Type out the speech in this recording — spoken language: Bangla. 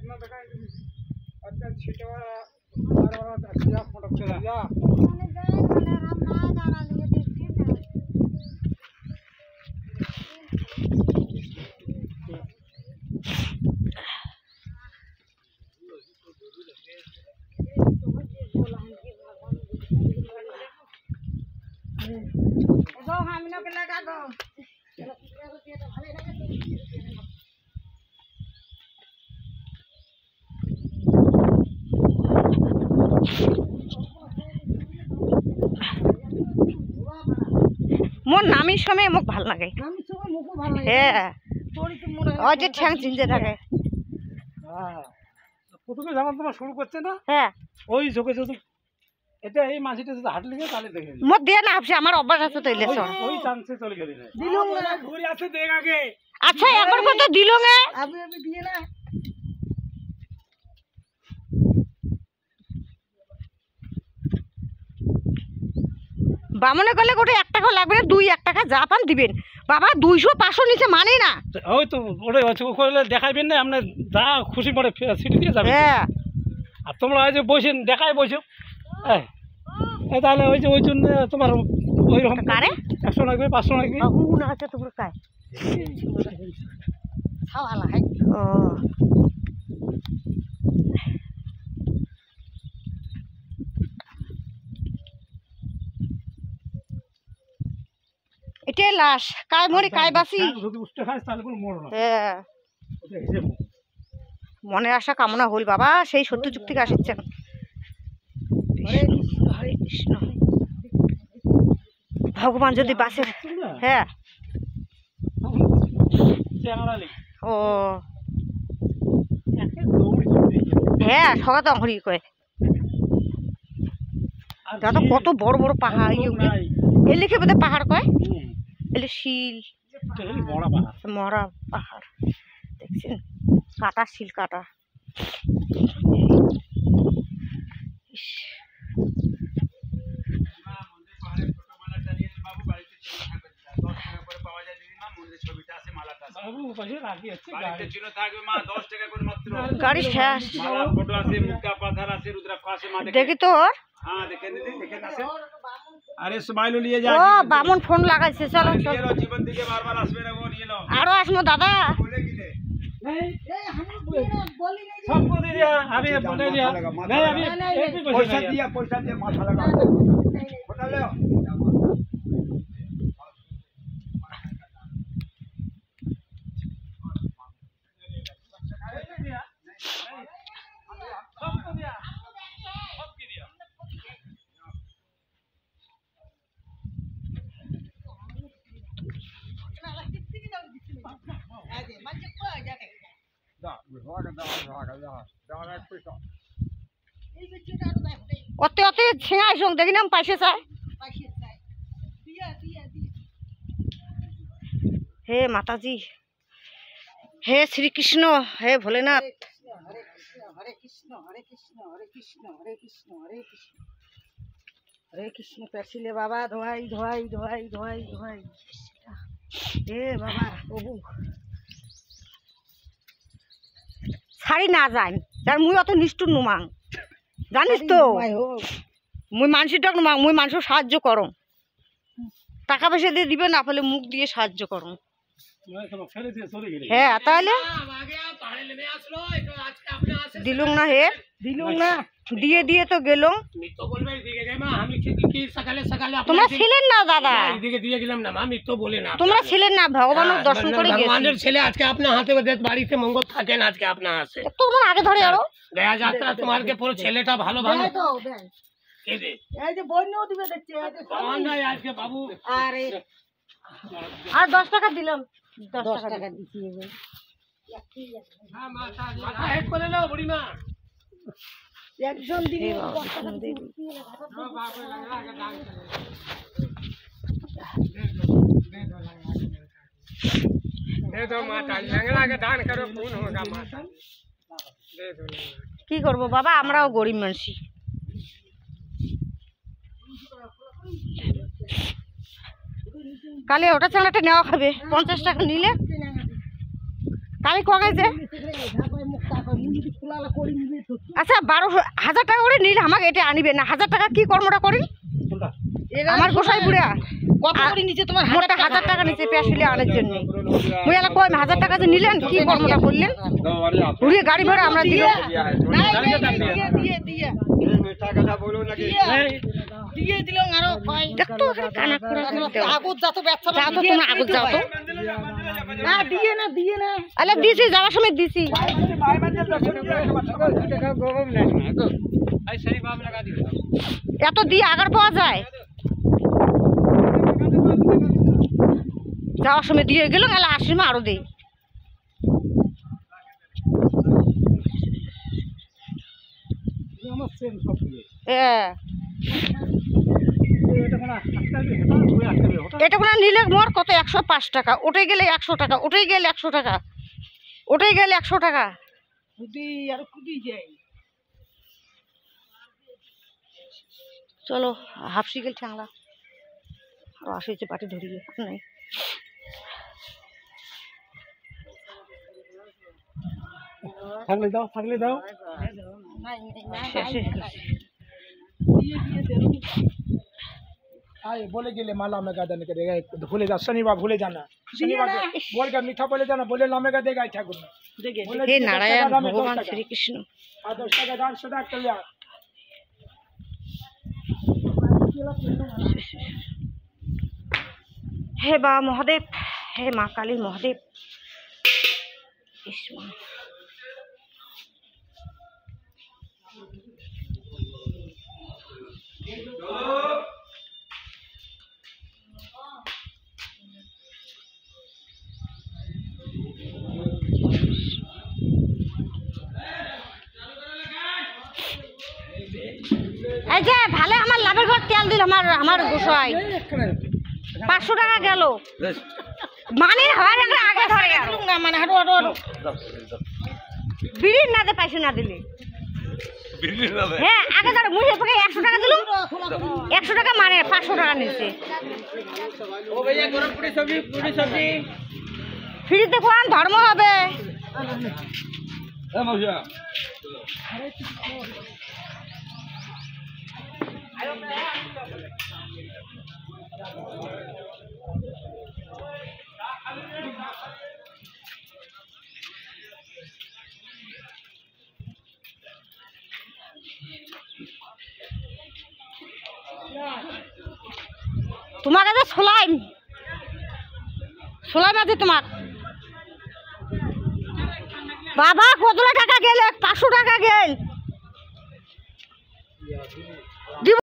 अच्छा छीटा वाला अच्छा फोटो चला जा गो हम लोग के लगा गो মোর নামির সময় মোক ভাল লাগে আমি সবাই মুখ ভালো লাগে হ্যাঁ তোরি তো মনে হয় ওই যে ঠ্যাং চিনতে থাকে হ্যাঁ প্রথমে যখন তোমার শুরু করছে না হ্যাঁ ওই ঝোঁকে যদি এটা এই মাঝিটা যদি হাঁটলে গেলে তাহলে দেখে নিই। মোর দিয়ে না ভাবছি আমার অভ্যাস আছে তো ইলেকশন ওই চান্সে চলে গেলি না দিলুম না ঘুরে আছে দেখ আগে আচ্ছা একবার কত দিল গে আমি দিয়ে না বামনে গেলে গোটে 1 টাকা লাগবে না 2-1 টাকা যা পান দিবেন বাবা 200-500 নিচে মানে না ওই তো ওটা করলে দেখাইবেন না আপনি যা খুশি পড়ে সিটি দিয়ে যাবেন হ্যাঁ আর তোমরা ওই যে বসেন দেখাই বসো তাহলে ওই যে ওই জন্য তোমার ওই রকম কারে 100 লাগবে 500 লাগবে হুন আছে তোর কায় খাওয়ালা হয় ও এটাই লাশ কায় মরি কায় বাসি যদি উষ্টা খাস তাহলে কোনো মরো না হ্যাঁ ওটা হিসেব মনের আশা কামনা হল বাবা সেই সত্য যুগ থেকে আসিচ্ছেন হরে কৃষ্ণ ভগবান যদি বাসে হ্যাঁ চ্যাংড়ালি ও একে দৌড়ি চলতে হ্যাঁ সবাই তো হরি কয় আর দাদা কত বড় বড় পাহাড় নাই এর লিখে বোধহয় পাহাড় কয় এলে শিল এই বড় পাহাড় মরা পাহাড় দেখছেন কাটা শিল কাটা ইস, বাবু পাশে রাখি আছে গাড়ি শেষ ফটো আছে মুক্তা পাথর আছে রুদ্রাক্ষ আছে মা দেখি তোর हाँ देखे আছে अरे स्माइल लिए जा ও বামন ফোন লাগাইছে চলো চলো ये लो जीवन दिखे बार-बार আসবে না वो নিয়ে लो আরো আসবো দাদা बोले कि ले नहीं এই আমি বলি নাই सबको दे दिया अभी बोले दिया नहीं अभी एक भी पैसा दिया माथा लगा होटल ले सबको दिया सबको दिया অতে অতে ছেঁড়া আসুন দেখি নাম পাইছে চাই হে মাতাজি হে শ্রীকৃষ্ণ হে ভোলেনাথ হরে কৃষ্ণ হরে কৃষ্ণ হরে কৃষ্ণ হরে কৃষ্ণ হরে কৃষ্ণ হরে কৃষ্ণ পেছিলে বাবা ধোয়াই ধোয়াই ধোয়াই ধোয়াই ধোয়াই হে বাবা প্রভু ছাড়ি না যাই যার মুই অত নিষ্ঠুর নুমাং জানিস তো মুই মানুষটাক নুমাং মুই মানুষ সাহায্য করো টাকা পয়সা দিয়ে দিবে না ফলে মুখ দিয়ে সাহায্য করো হ্যাঁ তাহলে দিলুম না হে দিলুম না দিয়ে দিয়ে তো গেল তোমরা ছিলেন না দাদা তোমরা ছিলেন না ভগবানের দর্শন করে ভগবানের ছেলে আজকে আপনার হাতে বাড়িতে মঙ্গল থাকেন আজকে আপনার আছে তোমার আগে ধরে আরো দয়া যাত্রা তোমার পুরো ছেলেটা ভালো ভালো তো দেন এই যে বন্যও দিবে দেখছে আজকে বাবু আরে আর 10 টাকা দিলাম 10 টাকা দিছি মাথা হেড করে নাও বুড়িমা একজন দিলে दे दो माता लंगड़ा के दान करो पूर्ण होगा माता दे दो কি করব বাবা আমরাও গরিব মানুষই কালে ওটা চালাটা নেওয়া খাবে 50 টাকা নিলে কালি কগাইছে আচ্ছা 12,000 টাকা করে নিলে আমাকে এটা আনিবে না 1000 টাকা কি কর্মটা করি কোনটা আমার গোসাই বুড়া কত করে নিচে তোমার মোটা 1000 টাকা নিচে পেশিলে আনার জন্য মুই এলা কই 1000 টাকা যে নিলেন কি কর্মটা করলেন ঘুরিয়ে গাড়ি ভাড়া আমরা দিল দিয়ে দিল আরো দেখতো কানা করে আগত যত ব্যবসা যাও তো তুমি আগত যাও তো না দিয়ে না আলে দিছি যাওয়ার সময় দিছি এত দিয়ে আগার পাওয়া যায় যাওয়ার সময় দিয়ে গেল এলা আসি মা আরো দেই আমার সেম সব দিয়ে এটা কোনো নিলে মোর কত 105 টাকা ওটাই গেলে 100 টাকা ওটাই গেলে 100 টাকা ওটাই গেলে 100 টাকা কুদি আর কুদি যাই চলো হাফসি গেল ঠাংলা আর আসিছে পাটি ধরিয়ে নাই থাকলে দাও आए बोले के लिए माला में देने के देगा भूले जा शनिवार भूले जाना शनिवार बोल कर मीठा बोले जाना बोले लामे का देगा ठाकुर हे नारायण भगवान श्री कृष्ण आदर्श का दान सदा कल्याण हे बा महादेव हे माँ काली महादेव এই যে ভালে আমার লাভের ঘর তেল দিল আমার গোসাই 500 টাকা গেল মানে হয় না আগে ধরে গেল না মানে হাঁটো হাঁটো হাঁটো বিড়ি না দে পয়সা না দিলে হ্যাঁ আগে ধরে মুই তোকে 100 টাকা দিলুম 100 টাকা মানে 500 টাকা নিছে ও ভাইয়া গরম পুরি সবজি ফ্রিতে কোন ধর্ম হবে এ মাউসা তোমার কাছে সোলাইম আছে তোমার বাবা কত টাকা গেল 500 টাকা গেল